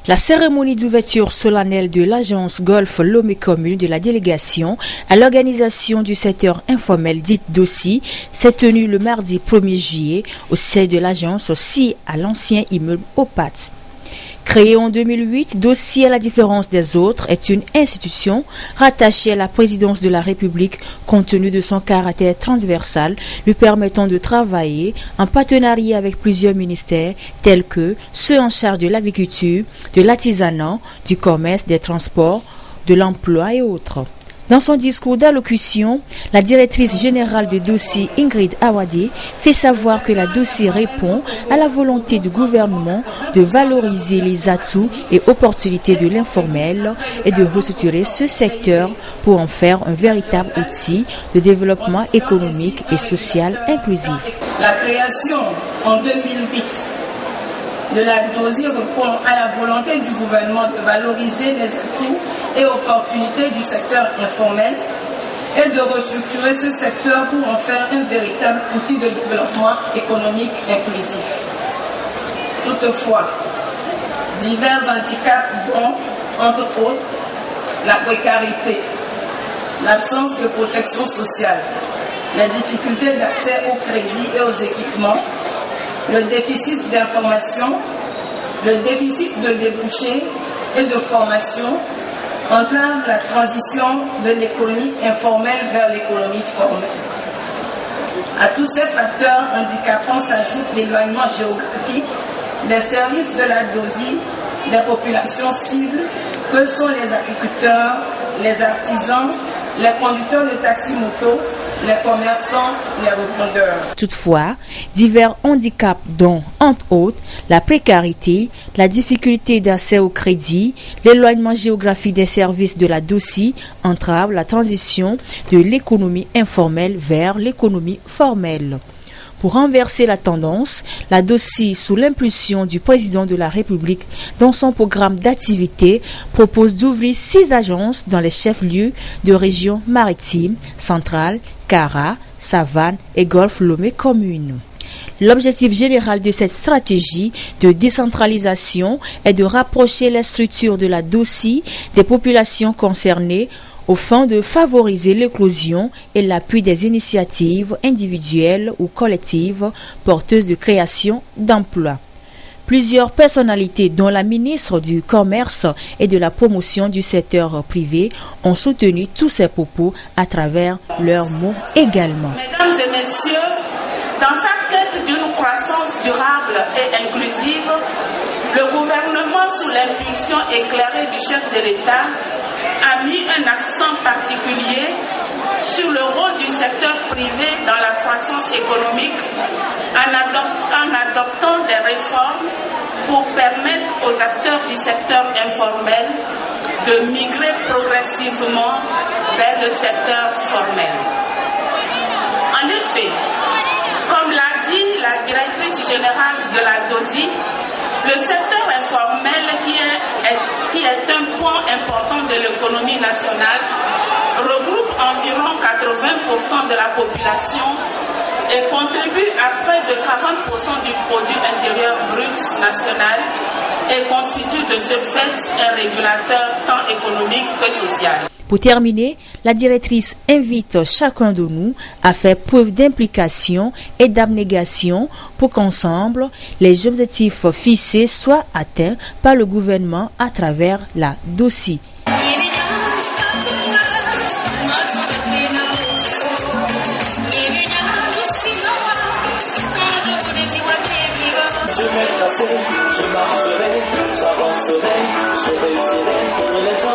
La cérémonie d'ouverture solennelle de l'agence Golf Lomé Commune de la délégation à l'organisation du secteur informel dite DOSI s'est tenue le mardi 1er juillet au siège de l'agence aussi à l'ancien immeuble Opat. Créée en 2008, DOSI, à la différence des autres, est une institution rattachée à la présidence de la République compte tenu de son caractère transversal, lui permettant de travailler en partenariat avec plusieurs ministères tels que ceux en charge de l'agriculture, de l'artisanat, du commerce, des transports, de l'emploi et autres. Dans son discours d'allocution, la directrice générale de DOSI, Ingrid Awadi, fait savoir que la DOSI répond à la volonté du gouvernement de valoriser les atouts et opportunités de l'informel et de restructurer ce secteur pour en faire un véritable outil de développement économique et social inclusif. La création en 2008 de la DOSI répond à la volonté du gouvernement de valoriser les atouts et opportunités du secteur informel et de restructurer ce secteur pour en faire un véritable outil de développement économique inclusif. Toutefois, divers handicaps dont, entre autres, la précarité, l'absence de protection sociale, les difficultés d'accès au crédit et aux équipements, le déficit d'information, le déficit de débouchés et de formation entravent la transition de l'économie informelle vers l'économie formelle. À tous ces facteurs handicapants s'ajoute l'éloignement géographique des services de la DOSI des populations cibles que sont les agriculteurs, les artisans, les conducteurs de taxi-moto, les commerçants, les revendeurs. Toutefois, divers handicaps dont, entre autres, la précarité, la difficulté d'accès au crédit, l'éloignement géographique des services de la DOSI entravent la transition de l'économie informelle vers l'économie formelle. Pour renverser la tendance, la DOSI, sous l'impulsion du président de la République, dans son programme d'activité, propose d'ouvrir 6 agences dans les chefs-lieux de régions maritimes, centrales, Kara, Savane et Golfe Lomé Commune. L'objectif général de cette stratégie de décentralisation est de rapprocher les structures de la DOSI des populations concernées au fin de favoriser l'éclosion et l'appui des initiatives individuelles ou collectives porteuses de création d'emplois. Plusieurs personnalités, dont la ministre du Commerce et de la promotion du secteur privé, ont soutenu tous ces propos à travers leurs mots également. Mesdames et messieurs, dans sa quête d'une croissance durable et inclusive, le gouvernement, sous l'impulsion éclairée du chef de l'État, a mis un accent particulier sur le rôle du secteur privé dans la croissance économique en adoptant des réformes pour permettre aux acteurs du secteur informel de migrer progressivement vers le secteur formel. En effet, comme l'a dit la directrice générale de la DOSI, le secteur informel, qui est un point important de l'économie nationale, regroupe environ 80% de la population et contribue à près de 40% du produit intérieur brut national et constitue de ce fait un régulateur tant économique que social. Pour terminer, la directrice invite chacun de nous à faire preuve d'implication et d'abnégation pour qu'ensemble, les objectifs fixés soient atteints par le gouvernement à travers la DOSI. Je m'effacerai, je marcherai, j'avancerai, je réussirai, et les gens